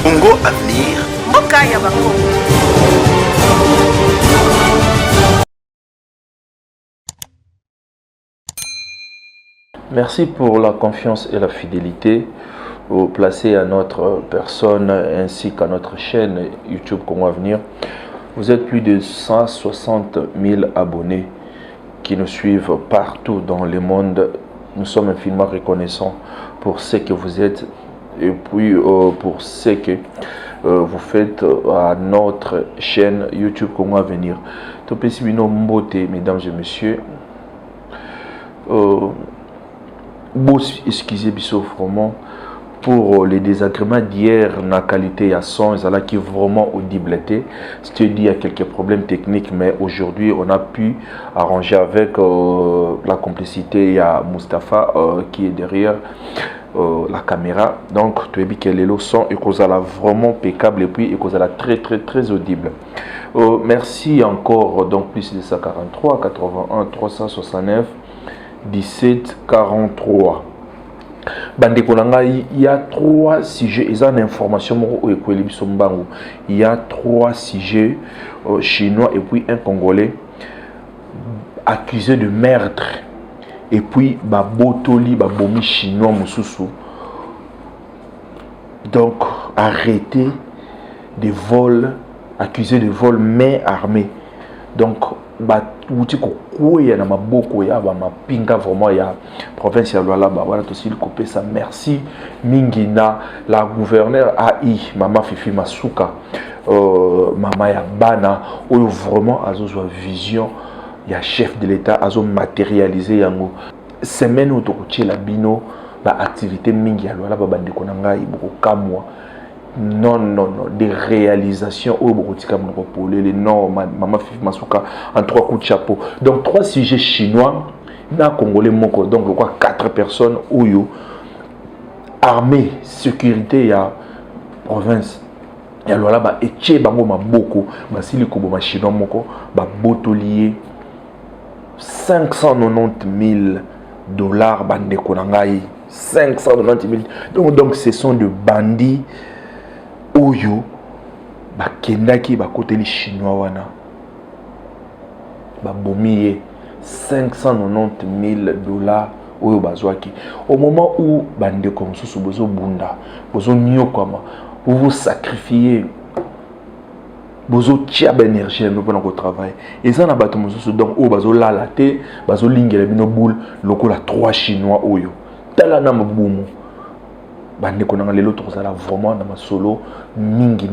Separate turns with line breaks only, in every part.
Congo Avenir.
Mokaya Bako.
Merci pour la confiance et la fidélité placée à notre personne ainsi qu'à notre chaîne YouTube Congo Avenir. Vous êtes plus de 160 000 abonnés qui nous suivent partout dans le monde. Nous sommes infiniment reconnaissants pour ce que vous êtes et puis pour ce que vous faites à notre chaîne YouTube Congo Avenir. Topesibino Mbote, mesdames et messieurs. Excusez vraiment pour les désagréments d'hier, la qualité à son, qui est vraiment audible. C'est-à-dire qu'il y a quelques problèmes techniques, mais aujourd'hui on a pu arranger avec la complicité. Il y a Mustapha qui est derrière la caméra. Donc tu as vu que les leçons et qu'on a vraiment impeccable et puis qu'on a très audible. Merci encore. Donc plus de 143, 81, 369. 17 43. Bandeko nanga, il y a 3 sujets. Ils ont une information. Il y a 3 sujets chinois et puis un Congolais accusé de meurtre. Et puis Botoli, Bomi chinois Moussousou. Donc arrêté de vol, accusé de vol main armée. Donc outi kokuya na maboko ya ba mapinga vraiment ya province ya Lualaba wala to sil couper ça. Merci mingi na la gouverneur AI Mama Fifi Masuka mama ya bana oyo vraiment azozwa vision ya chef de l'état azo matérialiser yango semaine oto kotiela bino ba activité mingi ya Lualaba bandeko na ngai boko kamwa. Non, des réalisations au Bokotika Monopole, non, Mama Fifi Masuka en 3 coups de chapeau. Donc 3 sujets chinois, na Congolais Moko, donc je crois 4 personnes, Oyo, armée, sécurité, il y a province, il y a là-bas, et tché bango maboko, basili kobo ma chinois Moko, ba botolier, 590 000 dollars, bande konangai, 590 000. Donc ce sont des bandits. Oyo bakendaki bakoteli chinois wana babomiye 590 000 dollars oyo bazwaki au moment où bandeko mosusu bozo bunda bozo nyokama vous vous sacrifiez bozo tia ba énergie no pona ko travail et ça na bato mosusu donc oyo bazo lala te bazo lingela bino boule lokola 3 chinois oyo tala na mabumu bande konanga lelo tozala vraiment na masolo mingi.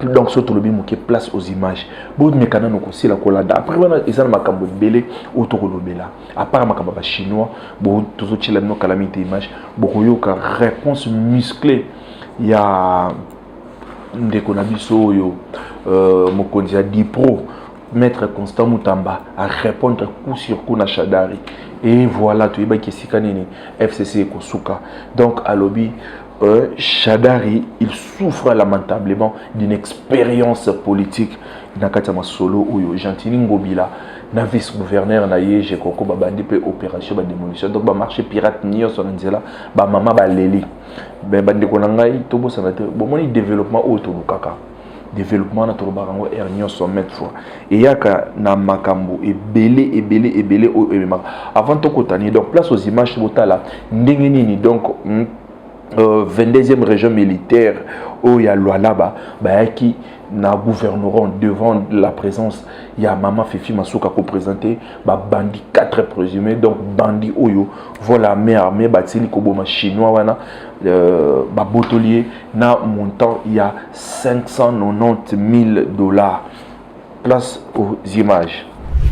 Donc surtout le bimo qui place aux images bon mekana no kosila kolanda après wana ezana makambo belé autokolobela à part makambo ba chinois bon tozo tila no calamité image bokoyoka réponse musclée ya ndeko na biso yo mokonzi ya Dipro Maître Constant Mutamba à répondre coup sur coup na Shadari. Et voilà, tu es qui sikanini FCC Kosuka. Donc à lobby Shadari, il souffre lamentablement d'une expérience politique. Nakatama solo ou Gentini Ngobila, na vice-gouverneur na ye Jekoko babandi pe opération ba démolition. Donc ba marché pirate nio sonanzela ba mama ba leli. Ben bandi konangai tobo sanate bon moni développement auto kaka. Développement na torobarango ernio sommet fois et yaka na makambo ebele o avant to kotani donc place aux images botala ndenge nini donc 22e région militaire au ya Lualaba bayaki na gouverneront devant la présence ya Mama Fifi Masuka ko présenter ba bandi 4 présumés donc bandi oyo voilà armée batili ko boma chinois wana ba botolier na montant il y a 590 000 dollars. Place aux images.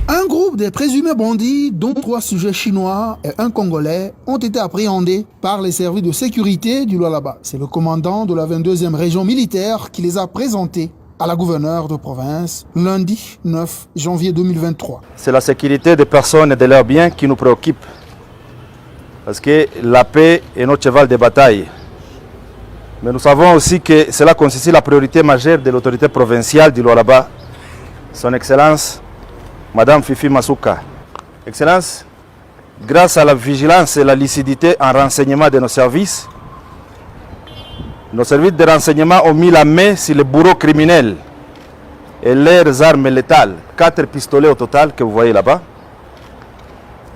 Un groupe de présumés bandits, dont 3 sujets chinois et un Congolais, ont été appréhendés par les services de sécurité du Lualaba. C'est le commandant de la 22e région militaire qui les a présentés à la gouverneure de province lundi 9 janvier 2023.
C'est la sécurité des personnes et de leurs biens qui nous préoccupe. Parce que la paix est notre cheval de bataille. Mais nous savons aussi que cela constitue la priorité majeure de l'autorité provinciale du Lualaba, son Excellence, Madame Fifi Masuka. Excellence, grâce à la vigilance et la lucidité en renseignement de nos services, Nos services de renseignement ont mis la main sur les bourreaux criminels et leurs armes létales. 4 pistolets au total que vous voyez là-bas,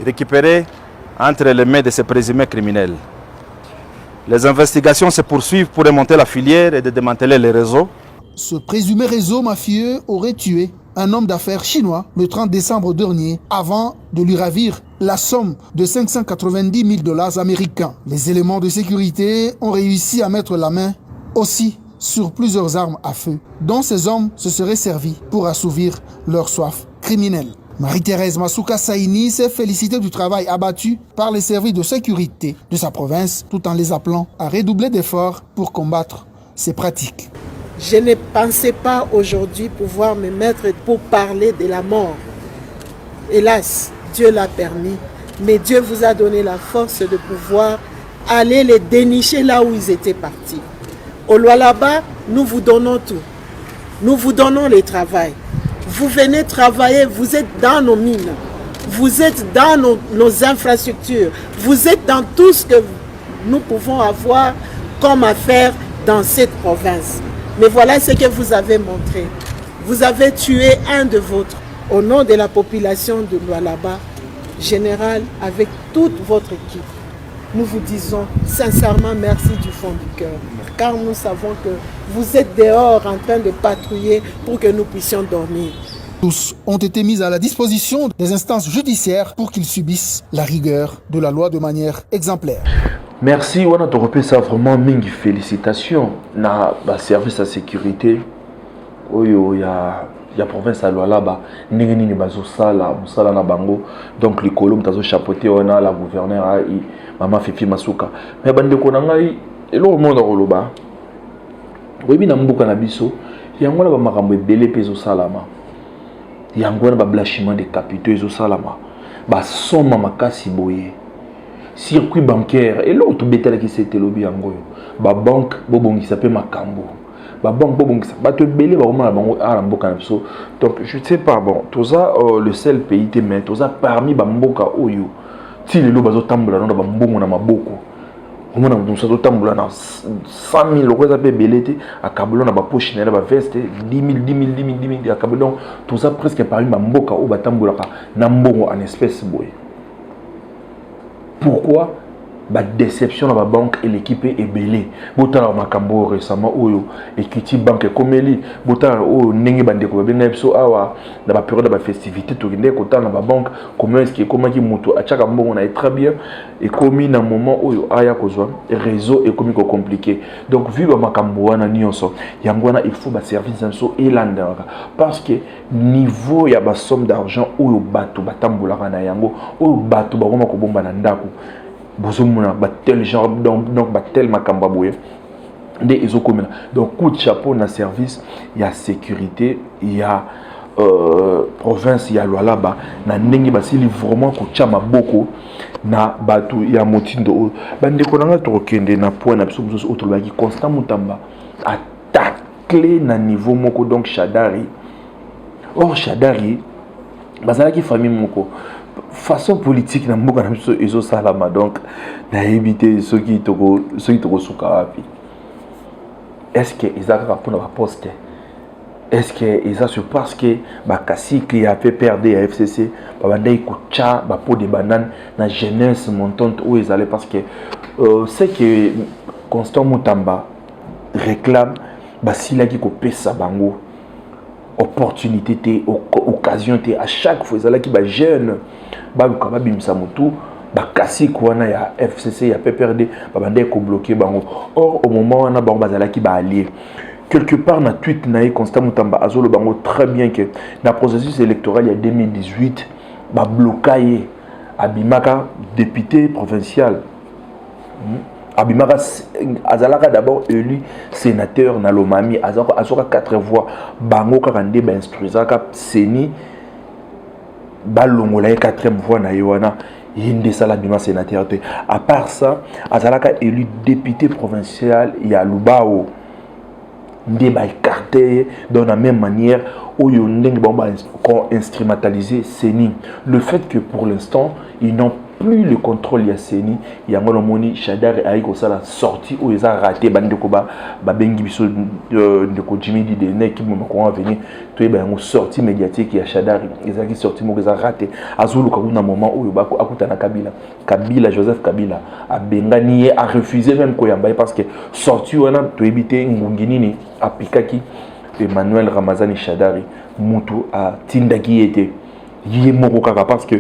récupérés entre les mains de ces présumés criminels. Les investigations se poursuivent pour remonter la filière et de démanteler les réseaux.
Ce présumé réseau mafieux aurait tué un homme d'affaires chinois le 30 décembre dernier avant de lui ravir la somme de 590 000 dollars américains. Les éléments de sécurité ont réussi à mettre la main aussi sur plusieurs armes à feu dont ces hommes se seraient servis pour assouvir leur soif criminelle. Marie-Thérèse Masuka Saini s'est félicitée du travail abattu par les services de sécurité de sa province tout en les appelant à redoubler d'efforts pour combattre ces pratiques.
Je ne pensais pas aujourd'hui pouvoir me mettre pour parler de la mort. Hélas, Dieu l'a permis, mais Dieu vous a donné la force de pouvoir aller les dénicher là où ils étaient partis. Au Lualaba, nous vous donnons tout. Nous vous donnons le travail. Vous venez travailler, vous êtes dans nos mines, vous êtes dans nos infrastructures, vous êtes dans tout ce que nous pouvons avoir comme affaire dans cette province. Mais voilà ce que vous avez montré. Vous avez tué un de vôtres. Au nom de la population de Lualaba, général, avec toute votre équipe, nous vous disons sincèrement merci du fond du cœur. Car nous savons que vous êtes dehors en train de patrouiller pour que nous puissions dormir.
Tous ont été mis à la disposition des instances judiciaires pour qu'ils subissent la rigueur de la loi de manière exemplaire.
Merci, on a te ça vraiment mille félicitations na ba service de sécurité. Oyo ya province à Lualaba ndenge nini bazo sala musala na bango donc les colombe tazo chapeauter on a la gouverneur a mama Fifi Masuka mais bande ko na ngai elo monde koloba oyebi na mboka na biso yango na ba makambo ebele pezo salama yango na ba blanchiment de capitaux ezo salama ba soma makasi boye circuit bancaire et l'autre bétal qui s'était lobby en goyo ba banque bobongisa pe makambo ba banque bobongisa ba te belé ba vraiment la bango à mboka na so donc je sais pas bon tout ça le seul pays te met tout ça parmi ba mboka oyo ti le lo bazo tambola na ba mbongo na maboko on a donc ça doit tambola na 100 000 euros ça pe belé te akabolo na ba poche na ba veste 10 000 akabolo tout ça presque parmi ba mboka o ba tambola na mbongo en espèce boy. Pourquoi la déception dans la banque et l'équipe est belée. Botan la makambo récemment oyo Equity Bank comme eli botan o nengi bandeko ba so awa dans la période de la festivité to ngende ko dans la banque comment est-ce que comment qui moto a chaka mbongo na très bien et commis dans moment oyo aya kozwa réseau et commis compliqué. Donc vu ba makambo wana nyonso yangwana il faut ba service nso elanda parce que niveau ya ba somme d'argent oyo bato batambola na yango oyo bato ba ko bomba na ndako bozomona ba tel genre donc ba tel makamba boye de ezokomela donc coup de chapeau na service il y a sécurité il y a province ya Lualaba na ndenge basili vraiment ko tchama boko na batu ya motindo bande ko nanga to kende na point na biso biso autre baki Constant Mutamba attaqué na niveau moko donc Shadari or Shadari bazalaki famille moko façon politique na mboka na biso ezo salama donc na éviter ceux qui toko suka wapi est-ce que ezaka pour na poste est-ce que eza sur parce que bakasi qui a fait perdre à FCC babandai kucha ba pot de banane na jeunesse montante où ils allaient parce que c'est que Constant Mutamba réclame basila qui ko pesa bango opportunité té occasion té à chaque fois ezala qui ba jeune ba ka ba bimisa mutu ba kasi kwana ya FCC ya PPRD ba bande ko bloquer bango or au moment wana bango bazala qui ba allié quelque part na tweet na Constant Mutamba azolo bango très bien que na processus électoral il y a 2018 ba bloqué abimaka député provincial Abimaka azalaka d'abord élu sénateur na Lomami azaka 4 voix bango kakande ba instruisaka seni balongola 4e voix na yoana yinde sala bima sénateur te à part ça azalaka élu député provincial ya Lubao ndé ba écarté dans la même manière oyo ndenge ba instrumentaliser seni le fait que pour l'instant ils n'ont plus le contrôle ya seni ya ngolo moni Shadari ayi ko sala sortie ou ils a raté bande ko ba bengi biso de ko Jimmy di de nek mo ko venir to ba ngo sortie médiatique ya Shadari ils a qui sortie mo ils a raté azulu ka kuna moment où ba ko akutana Kabila Joseph Kabila a bengani a refusé même ko yamba parce que sortie wana to éviter ngunginini apikaki Emmanuel Ramazani Shadari mutu a tindaki était yemoko kaka parce que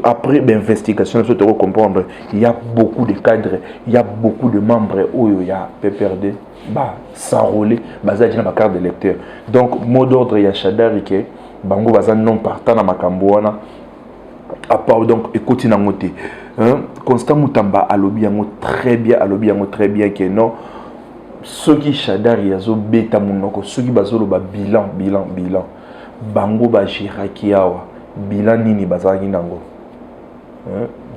après l'investigation, je dois comprendre, il y a beaucoup de cadres, il y a beaucoup de membres où il y a PPRD, s'enrôler, basé sur ma carte de lecteur. Donc, mot d'ordre, il y a Shadari qui est, bango bazan non partant dans ma cambouana, à part donc, écoutez dans côté. Constant Moutamba a lobby très bien, que non. Ceux qui Shadari, yazo beta mounoko, ceux qui bazolo bilan. Bango ba jirakiawa, bilan nini bazagi nango.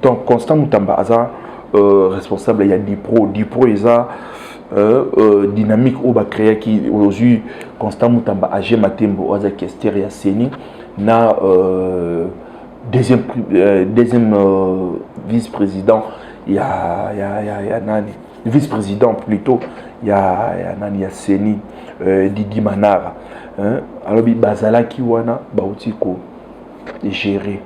Donc Constant Moutamba aza responsable il y a Dipro ils a dynamique ou ba créer qui aujourd'hui Constant Moutamba age matembo aza kester ya seni na deuxième vice-président il y a nani vice-président plutôt il y a nani ya seni Didi Manara alors bi bazala ki wana ba utiko gérer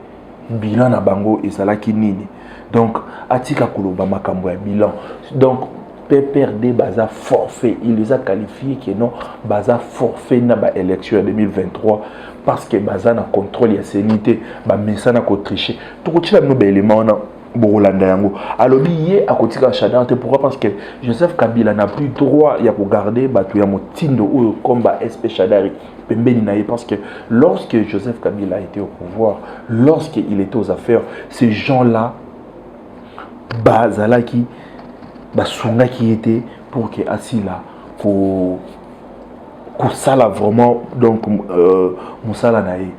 bilan na bango ezalaki nini donc atika koloba makambo ya bilan donc PPRD baza forfait il les a qualifiés que non baza forfait na ba élection 2023 parce que baza na contrôle ya sénité ba mesana ko tricher to ko tila no ba élément na Borolanda yango alobi ye akotika Shadari pourquoi parce que Joseph Kabila n'a plus droit ya ko garder batu ya motindo ou combat SP Shadari parce que lorsque Joseph Kabila était au pouvoir, lorsqu'il était aux affaires, ces gens-là, Bazalaki, Basunga qui était pour que assis là, pour ça là vraiment, donc Moussala Nae,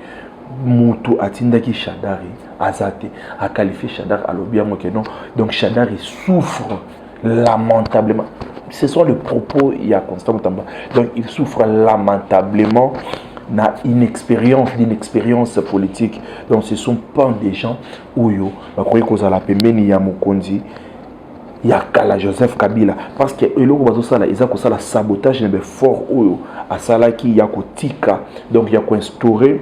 Moutou Atindaki Shadari, Azate, a qualifié Shadari à l'obiamo que non, donc Shadari souffre lamentablement. Ce sont les propos, il y a Constant Moutamba. Donc il souffre lamentablement d'une expérience politique. Donc ce ne sont pas des gens où il y a Mokondi, il y a Kala Joseph Kabila. Parce que ils ont un sabotage fort à Salaki, il y a Tika. Donc il y a instauré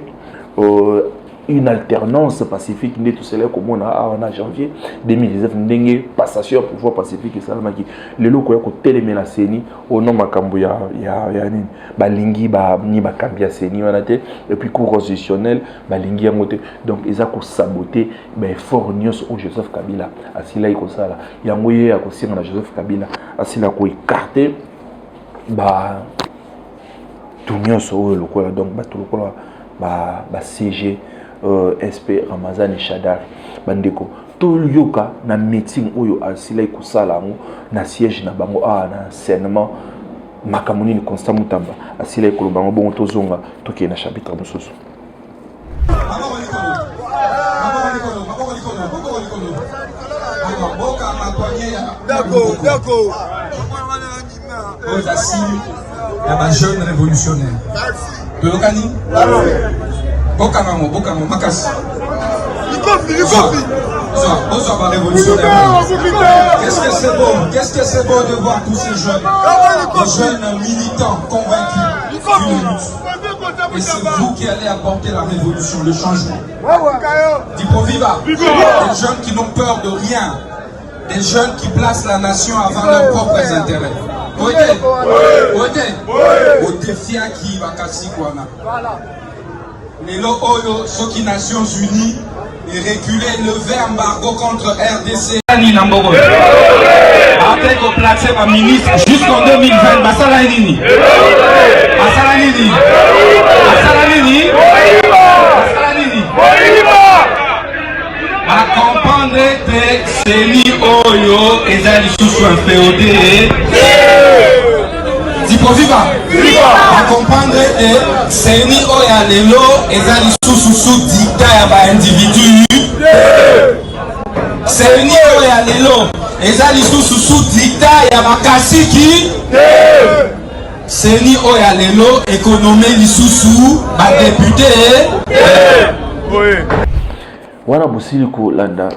une alternance pacifique tout cela comme on a en janvier 2019 ndenge passation au pouvoir pacifique et salamaki le loko ya ko télémé la CENI au nom makambo ya nini balingi ba ni bakambia CENI wana te et puis cour constitutionnel balingi yango te donc ils a ko saboter fort nyos au Joseph Kabila asila iko sala yango ye ya ko singa na Joseph Kabila asila ko écarter tout nyos au lokola donc tout lokola CG SP Ramazani Shadari bandeko to yoka na meeting oyo asila ikusala ngo na siège na bango na enseignement makamuni ni Constant Moutamba asila ikoloba ngo bongo tozonga toke na chapitre mosusu
d'accord aux assises il y a un jeune révolutionnaire de l'Okani Bokamo, Makas. Bonsoir, révolutionnaire. Qu'est-ce que c'est bon de voir tous ces jeunes, des jeunes militants convaincus. Et c'est vous qui allez apporter la révolution, le changement. Dipro Viva, des jeunes qui n'ont peur de rien, des jeunes qui placent la nation avant leurs propres intérêts. Au défi qui va casser quoi. Les Oyo, ceux qui Nations Unies, et reculer, lever embargo contre RDC. Après qu'on place ma ministre jusqu'en 2020, Basalanini. À comprendre que c'est ni Oyo, et ça, ils sont un POD. Viva. À comprendre que c'est ni Oya Lelo, et ça, ils sont sous dictat à individu. C'est ni Oya Lelo, et ça, ils sont sous dictat à Makasiki. C'est ni Oya Lelo, économie l'issous député.
Voilà, Boussilikou Landa,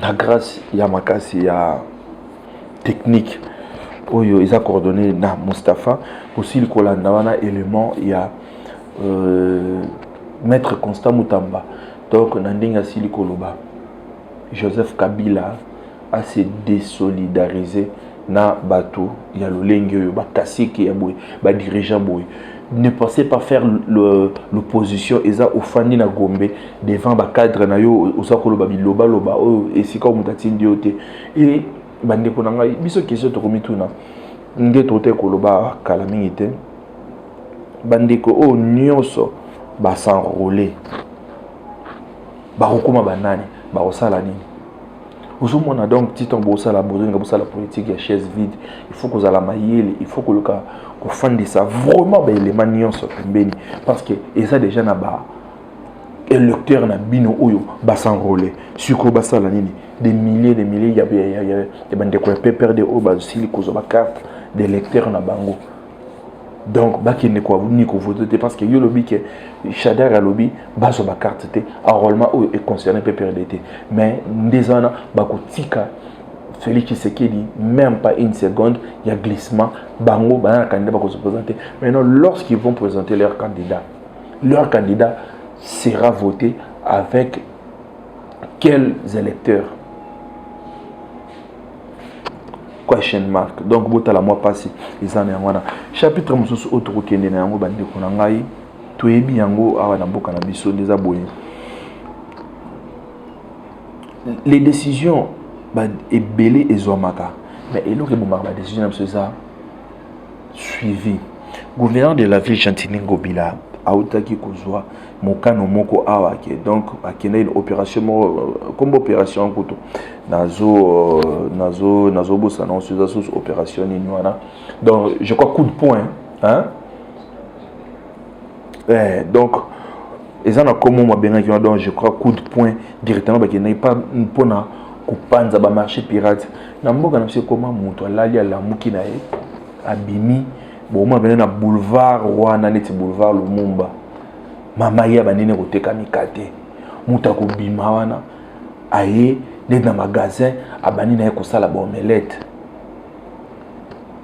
la grâce ya makasi ya technique oyo ils a coordonné na Mustapha aussi le kolanda wana élément ya maître Constant Mutamba donc nandinga sili koloba Joseph Kabila a se désolidariser na bateau ya lolenge oyo bakasiki ya boy ba dirigeant boy. Ne pensez pas faire l'opposition eza ofandi na Gombe devant ba cadre na yo osakoloba biloba loba oyo esika mutatindi yote et bandeko na ngai biso question to komituna nge tote koloba kala mingi te bandeko o nyonso ba s'enrôler ba kokoma banani ba osala nini osomona donc titan bosala bozinga bosala politique ya chaise vide il faut que la mayele il faut que le cas ko fandi ça vraiment ba élément nyonso pembeni parce que et ça déjà na ba électeur na bino oyo ba s'enrôler suko basala nini des milliers il y a bande ko perdre au bas sili ko ba carte d'électeur na bango donc baki ne ko ni ko voter parce que yo lobby que Chadar a lobby baso ba carte té enrôlement est concerné PPRDT mais ndezana bako tika Félix Tshisekedi même pas une seconde il y a glissement bango banana candidat bako se présenter maintenant lorsqu'ils vont présenter leur candidat sera voté avec quels électeurs question mark donc bota la mois passé ils en ont chapitre mususu autre kende na yango bande ko na ngai toyebi yango awa na mboka na biso des aboyés les décisions ba ebelé ezomaka mais eloko bomaka ba décision na biso ça suivi gouverneur de la ville Chantini Ngobila autaki kozwa mokano moko awa ke donc akena une opération comme opération koto nazo bossa non sur sous opération ni wana donc je crois coup de poing hein donc ils en a comme moi bien donc je crois coup de poing directement ba kena pas pona kupanza ba marché pirate na mboka na monsieur comment moto alali ala muki na ye abimi bon moi ben na boulevard wana neti boulevard Lumumba mama ya banene koteka mikate muta ko bima wana aye dans magasin abani na kosala ba omelette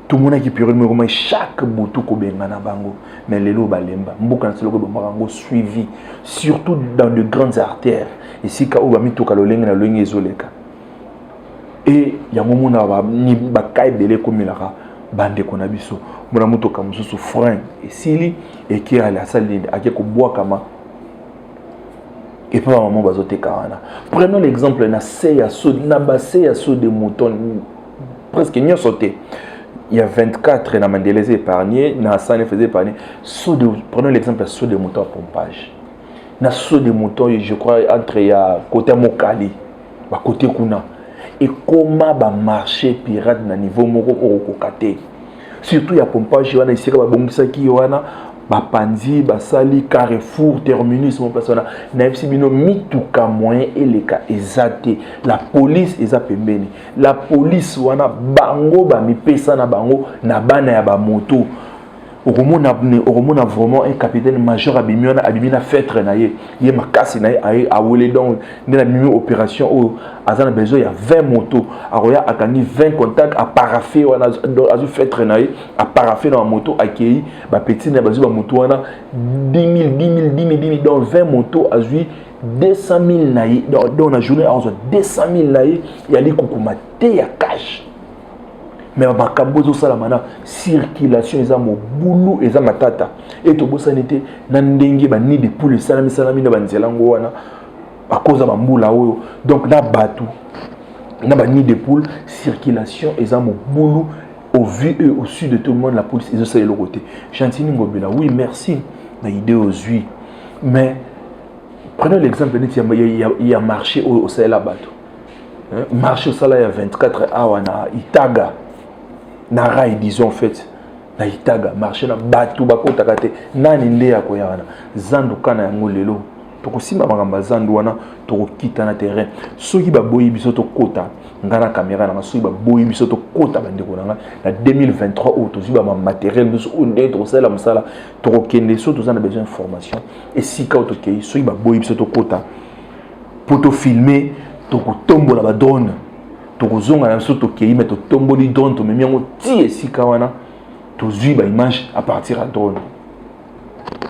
tout le monde qui peut remettre chaque boutou ko benga na bango mais lelo balemba mboka na selo ko bango suivi surtout dans de grandes artères ici ka o ba mitoka lolenge na lolenge ezoleka et yango mona ba ni bakai belé komilaka bande ko na biso mona mutoka mususu frein esili et qui a la salle ake ko bois kama et pas maman bazoteka wana prenons l'exemple na seya so na basse ya so de mouton presque n'y sauté il y a 24 na Mandelese épargné na Sane faisait épargner so de prenons l'exemple so de mouton à pompage na so de mouton je crois entre ya côté Mokali ba côté kuna et comment ba marché pirate na niveau moko okokate surtout ya pompage wana isika ba bongisa ki wana ba panzi ba sali Carrefour terminus mon place wana na fc bino mituka moyen eleka ezate la police eza pembeni la police wana bango ba mipesa na bango na bana ya ba moto okomona vraiment un capitaine major abimina fêtre na ye makasi na ye awele donc na mimi opération o azana besoin ya 20 motos aroya akani 20 contacts a paraffé wana azu fêtre na ye a paraffé na moto akei ba petit na bazu ba moto wana 10 000 donc 20 motos azu 200 000 na ye donc na journée azo 200 000 na ye yali kokuma te ya cash mais makambo zo sala mana circulation eza mo boulou eza matata et to bosani te na ndenge ba ni de poule salami na banzela ngo wana à cause ba mbula oyo donc na batu na ba ni de poule circulation eza mo boulou au vu et au sud de tout le monde la police ils ont ça le côté Chantini Ngobila oui merci na idée aux huit mais prenons l'exemple il y a marché au Sahel bateau marché au Sahel il y a 24 awa na Itaga na rai disons en fait na Itaga marché na batu bakota kate nani nde ya koyana zandu kana yango lelo tokosima makamba zandu wana tokokita na terrain soki baboyi biso tokota ngana caméra na soki baboyi biso tokota bandeko nanga na 2023 au tozi ba matériel biso onde tosala musala tokokende so tozana besoin d'information et si ka tokei soki baboyi biso tokota poto filmer tokotombola ba drone tokozonga na biso tokei mais totomboli drone tomemi yango ti esika wana tozwi ba image à partir ya drone.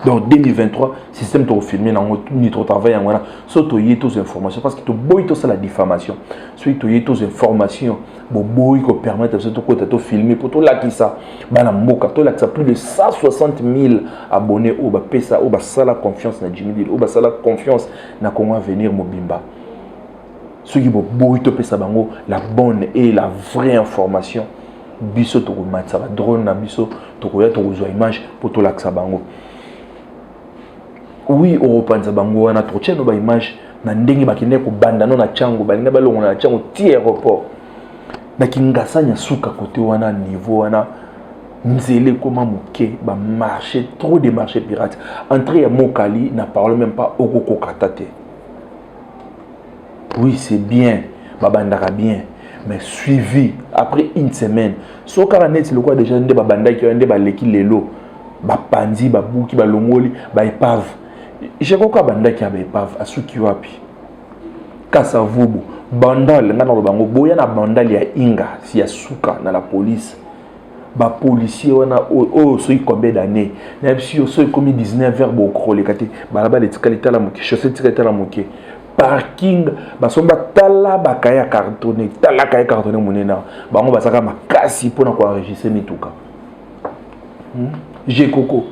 Donc 2023 système to filmer na ni trop travail en wana so to yé tous informations parce que to boy to ça la diffamation so to yé tous informations bo boy ko permettre ça to ko to filmer pour to la qui ça bana mboka to la ça plus de 160 000 abonnés au ba pesa au ba sala confiance na Jimmy Dil au ba sala confiance na Congo Avenir Mobimba ceux qui bo boy to pesa bango la bonne et la vraie information biso to ko matsa ba drone na biso to ko ya to ko zo image pour to la ça bango. Oui, Europanza bango wana trocheno ba image na ndenge bakine ko banda no na chango balinga balongo na chango ti aéroport na kingasanya suka côté wana niveau wana nzele koma moké ba marché trop de marchés pirates entrée à Mokali n'a parle même pas okoko katate. Oui, c'est bien babandaka bien mais suivi après une semaine so karanet le quoi déjà ndé babanda ki ndé ba leki lelo ba pandi ba buki ba longoli ba épave. Je crois que banda qui a épave à ceux qui wapi Kasavubu bandal ngana lo bango boya na bandal ya inga si ya suka na la police ba policier wana o so combien d'années na si so comme 19 vers bo krole kati ba la etikalité la moké chaussée etikalité la moké parking ba somba tala ba kaya cartonné tala kaya cartonné monena bango ba saka makasi pona ko enregistrer mituka j'ai coco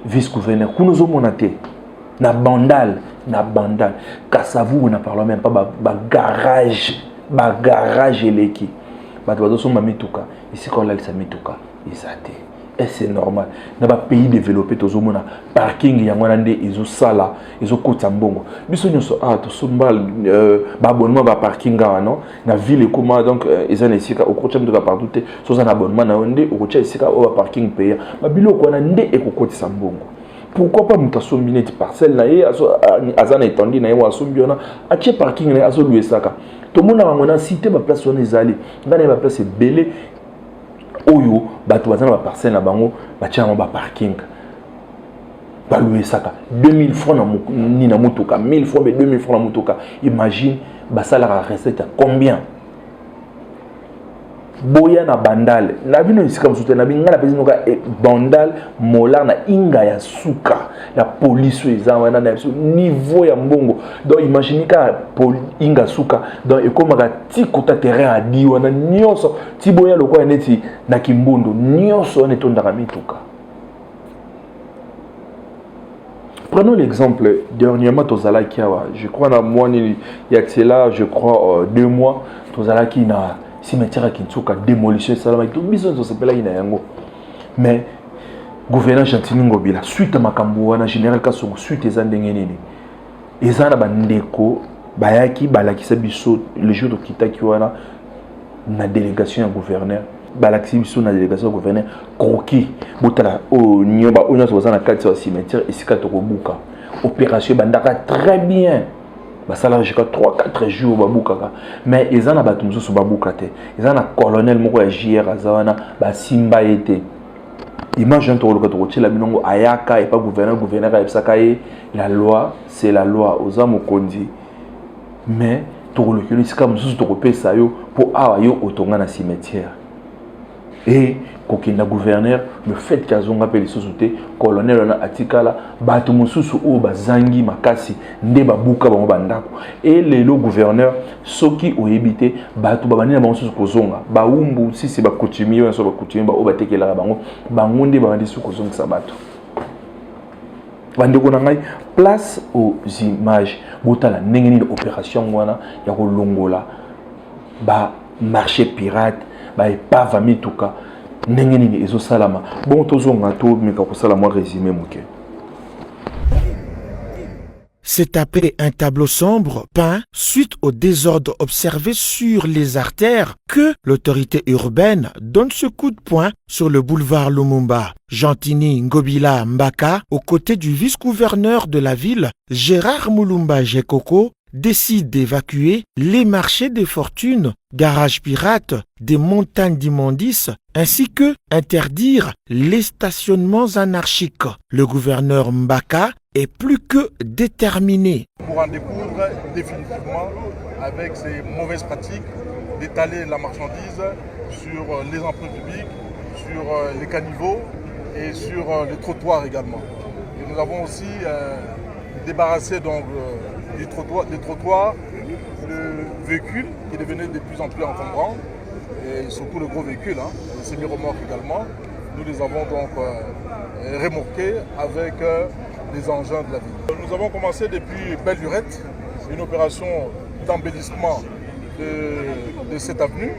vice gouverneur kunozo monate na bandal Kasavu on ne parle même pas garage eleki bato bazo so mamituka ici quand là il s'amituka isate et c'est normal na ba pays développé tozo mona parking ya ngwana nde izo sala izo kota mbongo biso nyonso to sombal ba abonnement ba parking wana na ville comment donc ils en esika au coach de partout so za abonnement na nde au coach esika o parking payer ba biloko na nde ekokotisa mbongo. Pourquoi pas mutation minute parcelle na ye azana étendu na ye wa sombiona ache parking na azo louer saka to mona ngona cité ba place wana ezali ngana ba place belé oyo bato bazana ba parcelle na bango ba tia ba parking ba louer saka 2000 francs na mutuka 1000 francs mais 2000 francs na mutuka imagine ba salaire recette combien boya na bandal na bino isika msuté na binga na pezi noka bandal molar na inga ya suka ya police eza wana na niveau ya mbongo donc imagine ka inga suka donc ekomaka ti kota terrain a di wana nyonso ti boya lokwa neti na kimbondo nyonso ne tondaka mituka. Prenons l'exemple dernièrement tozala kiawa je crois na mois il y a cela je crois 2 mois tozala ki na cimetière Kinsuka démolition salama tout biso s'appelle ina yango mais gouverneur Gentini Ngobila suite à makambo wana général Kasongo suite ezandenge nini ezana bandeko bayaki balakisa biso le jour de kitaki wana na délégation ya gouverneur balakisi biso na délégation ya gouverneur kroki botala o nyoba onya so na kati ya cimetière isika to kobuka opération bandaka très bien. Basala jusqu'à 3-4 jours babukaka mais ils en a battu mususu babukate ils en a colonel moko ya JR azawana ba simba été image un tolo ko tila binongo ayaka et pas gouverneur a epsakaye la loi c'est la loi aux amo kondi mais tolo ko lisika mususu to kopesa yo pour awa yo otonga na cimetière et kokina gouverneur le fait qu'azonga pe lisosute colonel na atikala batu mususu o bazangi makasi nde babuka bango bandako et lelo gouverneur soki oyebite batu babani na bango mususu kozonga baumbu sisi ba coutumier na so ba coutumier ba o batekela bango nde babandi su kozonga sa batu bandeko na ngai place aux images botala ndenge ni opération wana ya kolongola ba marché pirate ba epava mituka ndenge nini ezo salama bon tozonga to meka ko salama résumé moké.
C'est après un tableau sombre peint suite au désordre observé sur les artères que l'autorité urbaine donne ce coup de poing sur le boulevard Lumumba. Gentini Ngobila Mbaka, aux côtés du vice-gouverneur de la ville, Gérard Mulumba Jekoko, décide d'évacuer les marchés des fortunes, garages pirates, des montagnes d'immondices, ainsi que interdire les stationnements anarchiques. Le gouverneur Mbaka est plus que déterminé.
Pour en découdre définitivement avec ces mauvaises pratiques d'étaler la marchandise sur les emprunts publics, sur les caniveaux et sur les trottoirs également. Et nous avons aussi débarrassé donc, des trottoirs de véhicules qui devenaient de plus en plus encombrants, et surtout le gros véhicule, les semi-remorques également. Nous les avons donc remorqués avec les engins de la ville. Nous avons commencé depuis belle lurette une opération d'embellissement de cette avenue.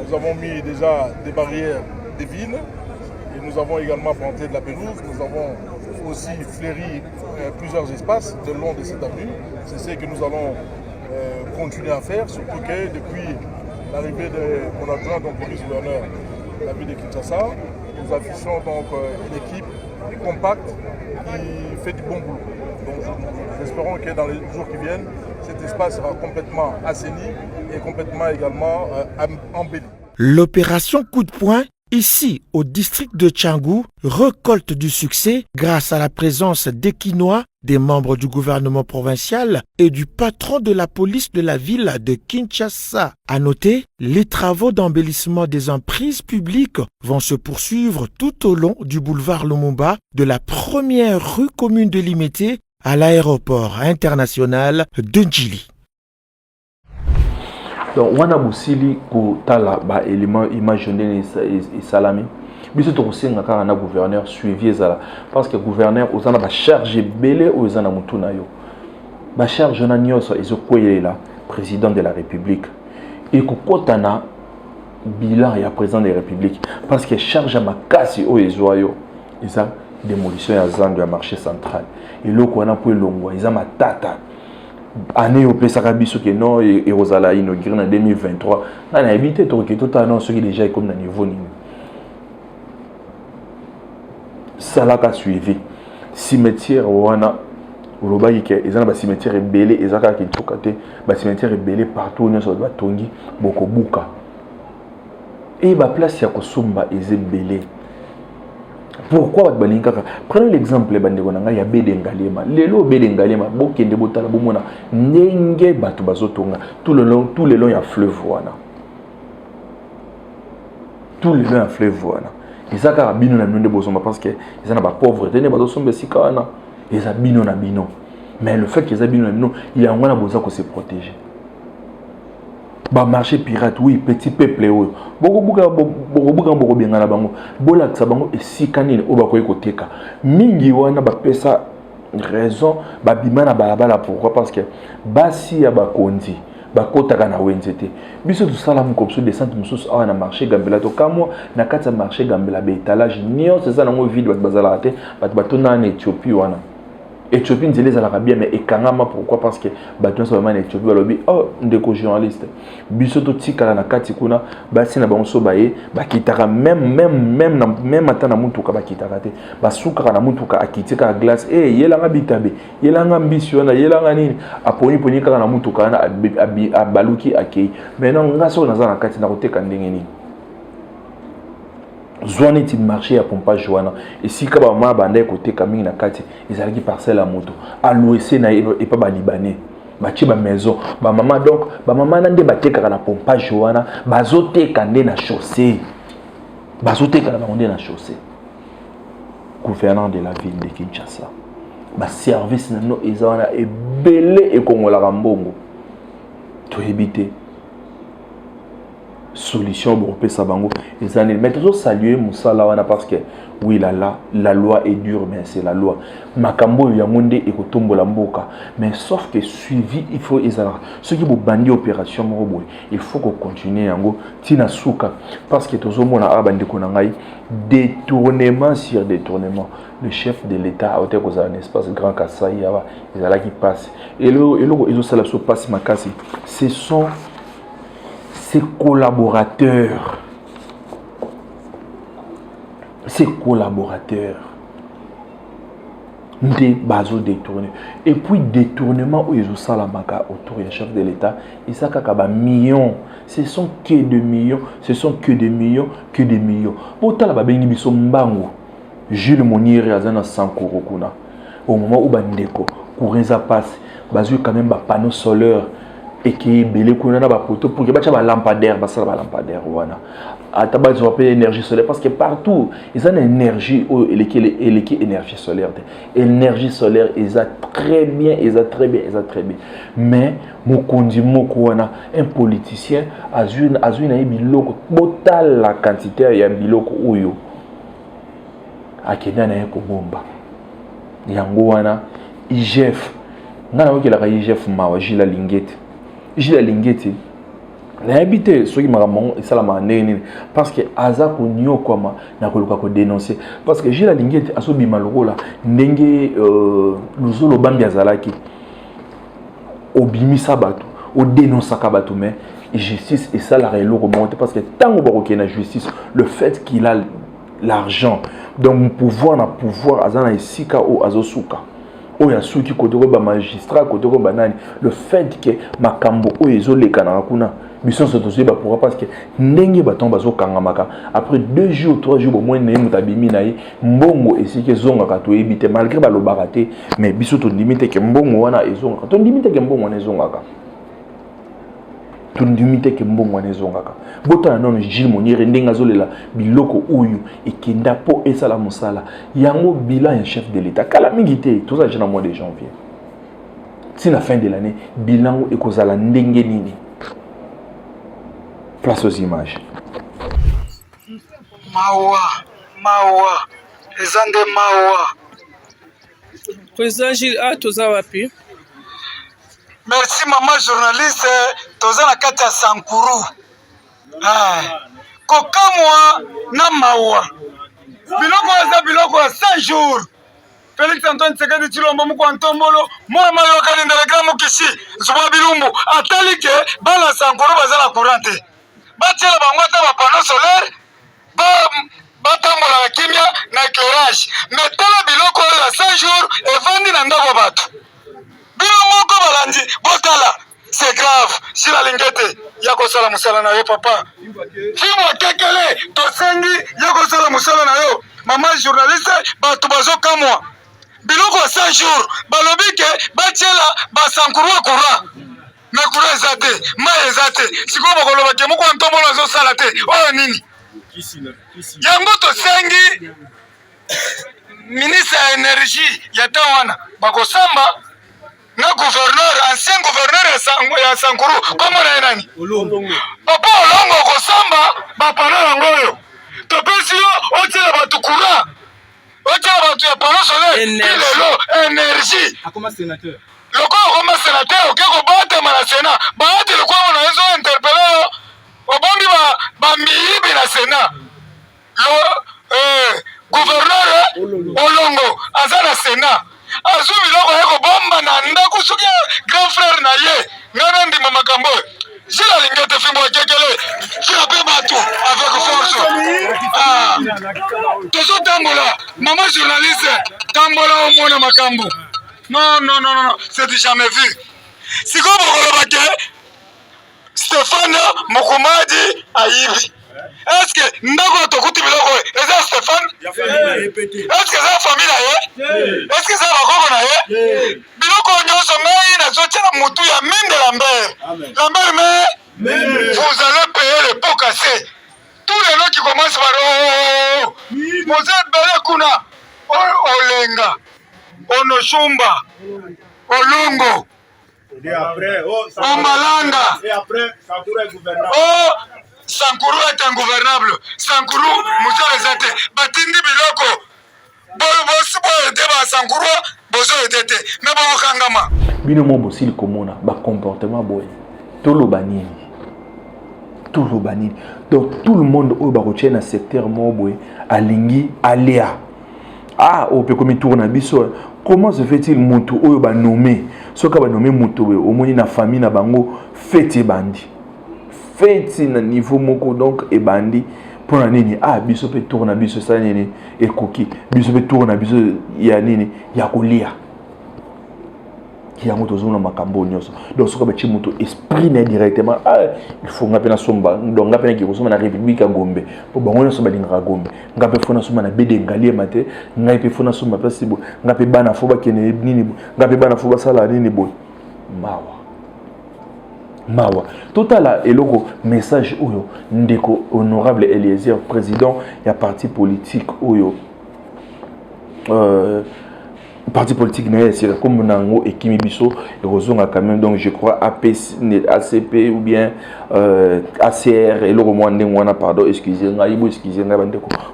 Nous avons mis déjà des barrières divines et nous avons également planté de la pelouse. Nous avons aussi fleuri plusieurs espaces le long de cette avenue. C'est ce que nous allons continuer à faire, surtout que depuis l'arrivée de mon adjoint, donc le vice-gouverneur de la ville de Kinshasa, nous affichons donc une équipe compacte qui fait du bon boulot. Donc nous espérons que dans les jours qui viennent, cet espace sera complètement assaini et complètement également embelli.
L'opération coup de poing, ici au district de Tchangou, récolte du succès grâce à la présence des Quinois, des membres du gouvernement provincial et du patron de la police de la ville de Kinshasa. À noter, les travaux d'embellissement des emprises publiques vont se poursuivre tout au long du boulevard Lumumba, de la première rue commune de Limete à l'aéroport international de Djili.
Donc, on a aussi tala ba élément imaginaire et salami. Biso to kusenga kaka na gouverneur suivi ezala parce que gouverneur ozana ba charge belé ozana mutuna yo. Ba charge na nyoso ezokoyelela président de la République. Et kokotana bilan ya président de la République parce que charge makasi o ezoyo eza démolition ya zando ya marché central. Et loko wana po elongwa eza matata. Année au pesaka biso que non et Rosala inauguré en 2023 na na habité to que tout annonce qui déjà comme na niveau ni salaka suivi cimetière wana olobaki ke ezana ba cimetière ebele ezaka ki tokate ba cimetière ebele partout nyonso ba tongi boko buka et ba place ya kosomba ezebele. Pourquoi prenez l'exemple de Bandegonanga, il y a Bédengalema. Lelo Bédengalema, Bokende Botala Bomona, Nenge Batu Bazotonga. Tout le long, il y a fleuve Wana. Tout le long, il y a fleuve Wana. Et ça, car Bino n'a de Bosoma parce que ils n'ont pas pauvreté, ils n'ont pas Sikana. Et ça, Bino n'a Bino. Mais le fait qu'ils aient Bino, il y a un besoin de se protéger. Ba marché pirate oui petit peuple oui beaucoup bien na bango bola tsabango esikani o bakoyi koteka mingi wana ba pesa raison ba bimana balabala pourquoi parce que basi ya bakonzi bakotaka na wenzete biso tout ça là mon kopso descente mususu awa na marché gambela to kamo na kati ya marché gambela be étalage nio c'est ça na mo vide bat bazala te bat batona en Éthiopie wana Éthiopie nzele ezalaka bien mais ekangama pourquoi parce que bato nyonso vraiment na Éthiopie balobi oh ndeko journaliste biso totikala na kati kuna basi na bango so baye bakitaka même ata na mutuka bakitaka te basukaka na mutuka akitika glace yelanga bitabe yelanga mbisi wana yelanga nini aponi kaka na mutuka wana abaluki akei mais non nga so naza na kati na koteka ndenge nini Zouane ti marché à pompage wana et si ka ba ma banda côté kaming na kati ezalaki parcelle à moto à l'ouest na et pas ba libanais ba ti ba maison ba maman donc ba maman na nde ba teka na pompage wana bazoteka nde na chaussée bazoteka na nde na chaussée gouverneur de la ville de Kinshasa ba service na no ezana ebele e kongola mbongo to éviter solution pour pesa bango les années mais toujours saluer Moussala wana parce que oui la loi est dure mais c'est la loi makambo ya monde et kotombola mboka mais sauf que suivi il faut ezala ce qui vous bandi opération moroboy il faut qu'on continue yango tina suka parce que toujours mona abandi konangai détournement sur détournement le chef de l'état a été causé un espace grand Kasai ava ezala qui passe et le ils ça la so passe makasi ce sont ses collaborateurs, nde bazo détourner. Et puis détournement où ils ont salamaka autour du chef de l'État, et ça kaka millions. Ce sont que des millions, ce sont que des millions, que des millions. Pour la babengi biso mbango, Jules Monnier azana 100 kuro kuna. Au moment où bandeko, courenza passe, bazu quand même ba panneau solaire et qui belé kuna na ba poto pour que ba ba lampadaire, ba sala ba lampadaire wana. Ataba ils ont appelé énergie solaire parce que partout ils ont une énergie et qui énergie solaire. Énergie solaire ils a très bien, ils a très bien, ils a très bien. Mais mokondi mokwana un politicien azuna biloko total la quantité ya biloko oyo akenda na ko bomba. Yango wana IGF ngana okela IGF mawa Gila Lingeti na habité ceux qui m'ont et ça la manene parce que aza ko nyokoma na koluka ko dénoncer parce que Gila Lingeti asobi malokola ndenge luzolo bambi azalaki obimisa bato o dénonçaka bato mais justice et ça la rélo remonter parce que tant que na justice le fait qu'il a l'argent donc pouvoir azana isika o azosuka o ya suki kotoko ba magistrat kotoko banani le fait que makambo o ezoleka na kuna biso so tozo ba pourquoi parce que ndenge baton bazo kangamaka après 2 jours 3 jours au moins ne mutabimi na ye mbongo esike zonga ka to ebite malgré ba lobaka te mais biso to limite ke mbongo wana ezonga to limite ke mbongo wana ezonga ka to limite ke mbongo wana ezonga ka bota non Gilles Monnier ndenga zolela biloko uyu ekenda po esala musala yango bilan ya chef de l'état kala mingité tout ça na mois de janvier si la fin de l'année bilan ekozala ndenge nini. Place aux images.
Mawa, ezande mawa.
Président Gilles A toza wapi?
Merci maman journaliste, toza na kati ya Sankuru. Kokamwa na mawa. Biloko ya 100 jours. Félix Antoine Tshisekedi Tshilombo muko Antombolo, moi mayo kalendele gramu kisi, Zwa Bilumbu, atalike bala Sankuru bazala courante. Batiela bango ata ba panneau solaire batambola na kimia na éclairage mais tala biloko ya 5 jours evandi na ndako bato bino moko balandi botala c'est grave si la lingete ya kosala musala na yo papa fimwa kekele tosengi ya kosala musala na yo mama journaliste bato bazokamwa biloko ya 5 jours balobi ke batiela basankuru ya courant mais courant eza te mai eza te sikoyo bakoloba ke moko antombola azosala te oyo nini yango tosengi ministre ya énergie ya temps wana bakosamba na gouverneur ancien gouverneur ya Sankuru kombo na ye nani papa Olongo kosamba bapano yango oyo topesi yo otiela bato courant otiela bato ya pano solaire lelo énergie lokola okoma sénateur oke kobatama na sénat baati lokola na ezo interpele yo obombi bamiyibi na sénat gouverneur Olongo aza na sénat azwi biloko ya kobomba na ndako soki grand frère na ye ngana ndima makambo Gilles Lingete fimbo kekele frappe bato avec force tozotambola mama journaliste tambola omona makambo non, c'est du jamais vu. Si vous voulez Stéphane Mokoumadi Aïbi. Est-ce que Ndago Tokuti Biloko est Stéphane? Est-ce que c'est la famille? Est-ce que c'est la Gogo? Biloko Nyoso Mei na Zotina Moutou ya Mende Lambert. Lambert mais vous allez payer le pot cassé. Tous les noms qui commencent par vous êtes belé kuna Olenga. Onoshumba, Olongo, Omalanga,
et après, Sankuru est gouvernable.
Oh, Sankuru est ingouvernable. Sankuru, Moussa Rezate, Batindi Biloko, Bobo Edeba Sankuru, Bozo Edete, Nabo Kangama.
Bino mo bosil komona, ba comportement boy. Tolo banini. Donc tout le monde au barotier na secteur mo boy, alingi aléa. Ah, on peut comme tourner à biso. Comment se fait-il mutu oyo ba nommé? Soka ba nommé mutu au moins na famille na bango fête bandi. Fête na niveau moko donc e bandi pour la nini biso pe tourna biso ça nini et coquille biso pe tourna biso ya nini ya kolia qui a moto zona makambo nyonso donc soka bachi moto esprit na directement il faut ngapena somba donc ngapena ki kosoma na république ya Gombe po bango nyonso balinga Gombe ngape fona soma na bede ngalie mate ngape fona soma pasi bo ngape bana fo ba kene nini ngape bana fo ba sala nini bo mawa total eloko message oyo ndeko honorable Eliezer président ya parti politique oyo parti politique c'est comme nango et Kimi Bisso et Rozonga quand même, donc je crois ACP ou bien ACR et le Rwanda wana pardon excusez-moi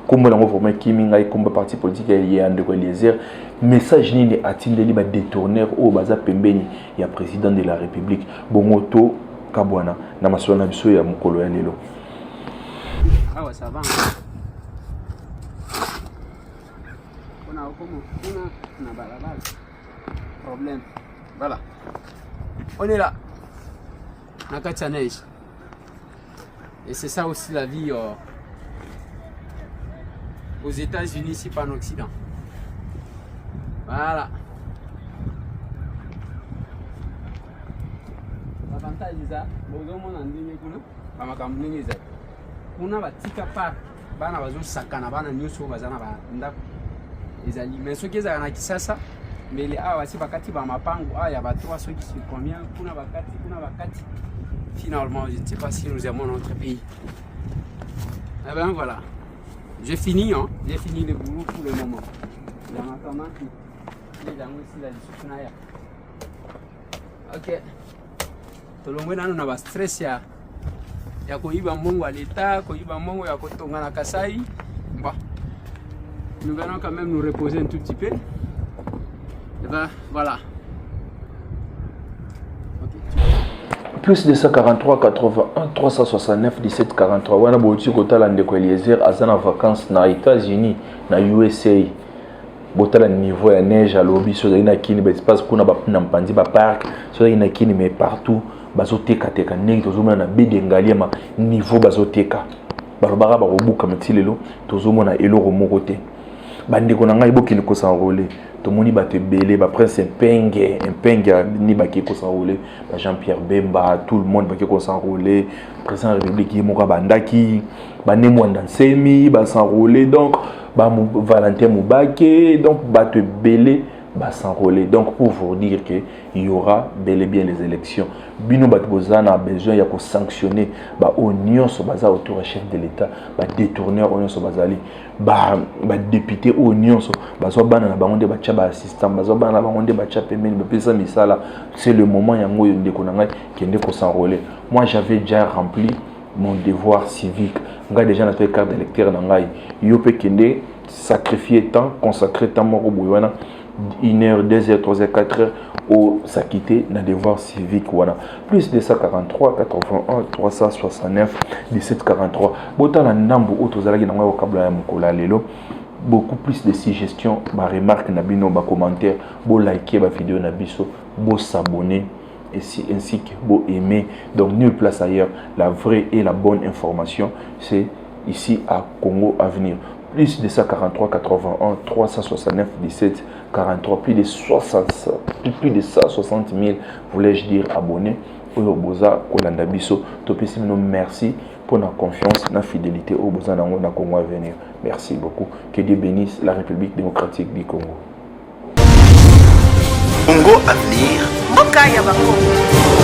comme nango vraiment Kimi ngai comme parti politique lié à ndeko Eliezer message ni atindeli ba détourneur au baza pembeni ya président de la République bongoto kabwana na masona biso ya mukolo ya lelo
ça va on a problème. Voilà. On est là. On a quatre neige. Et c'est ça aussi la vie aux États-Unis, ici pas en Occident. Voilà. L'avantage est ça. On a un petit part. Bana bazo sakana bana nyoso bazana ba ndako ezali mais ce qui est à Kisasa mais les awasi bakati ba mapango ya ba 300 qui sont combien kuna bakati finalement je ne sais pas si nous aimons notre pays. Eh ben voilà, j'ai fini le boulot pour le moment. En attendant que les gens aussi la discussion là. OK. Tout le monde a un stress ya koiba mongo à l'état, koiba mongo ya kotonga na Kasai. Bon. Nous allons quand même nous reposer un tout petit peu. Et ben voilà.
Plus de 143 81 369 17 43. Wana boti kotala ndeko Eliezer azana vacances na États-Unis, na USA. Botala niveau ya neige à lobby so ina kini ba espace kuna ba na mpandi ba parc, so ina kini mais partout bazoteka teka ndenge tozomona na bedengalia ma niveau bazoteka. Barobara ba robuka metilelo tozomona eloko moko te. Bandeko na ngai bokini ko s'enrôler. Tomoni bato belé ba prince impenge ni ba ki ko s'enrôler, ba Jean-Pierre Bemba, tout le monde ba ki ko s'enrôler, président de la République Moka Bandaki, ba Nemwanda Nsemi ba s'enrôler donc ba Valentin Moubake donc bato belé va s'enrôler. Donc pour vous dire qu'il y aura bel et bien les élections. Bino Batbozana a besoin de sanctionner l'Union sur base autour du chef de l'État, détourneur l'Union sur bazali, député l'Union sur base na bangonde ba assistant, base na bangonde ba pemeni ba pesa misala. C'est le moment yango yonde konanga qui est s'enrôler. Moi j'avais déjà rempli mon devoir civique. Nga déjà na carte d'électeur nangai. Yo pe kende sacrifier temps, consacrer temps moko boyana. 1 heure, 2 heures, 3 heures, 4 heures au s'acquitter dans des devoirs civiques. Voilà. Plus de 143, 81, 369, 17, 43. Botan nambu otozalaki na vocabulaire mukola lelo. Beaucoup plus de suggestions, ma remarque na bino, ma commentaire, bo liker ma vidéo na biso, bo s'abonner ainsi que bo aimer. Donc nulle place ailleurs. La vraie et la bonne information, c'est ici à Congo Avenir. Plus de 143, 81, 369, 17, 43, plus de 160 000, voulais-je dire, abonnés. Oyoboza, Kolanda Biso, Topessimino, merci pour la confiance, la fidélité au Boza Nango na Congo Avenir. Merci beaucoup. Que Dieu bénisse la République démocratique du Congo.
Congo Avenir. Okaya Bakongo.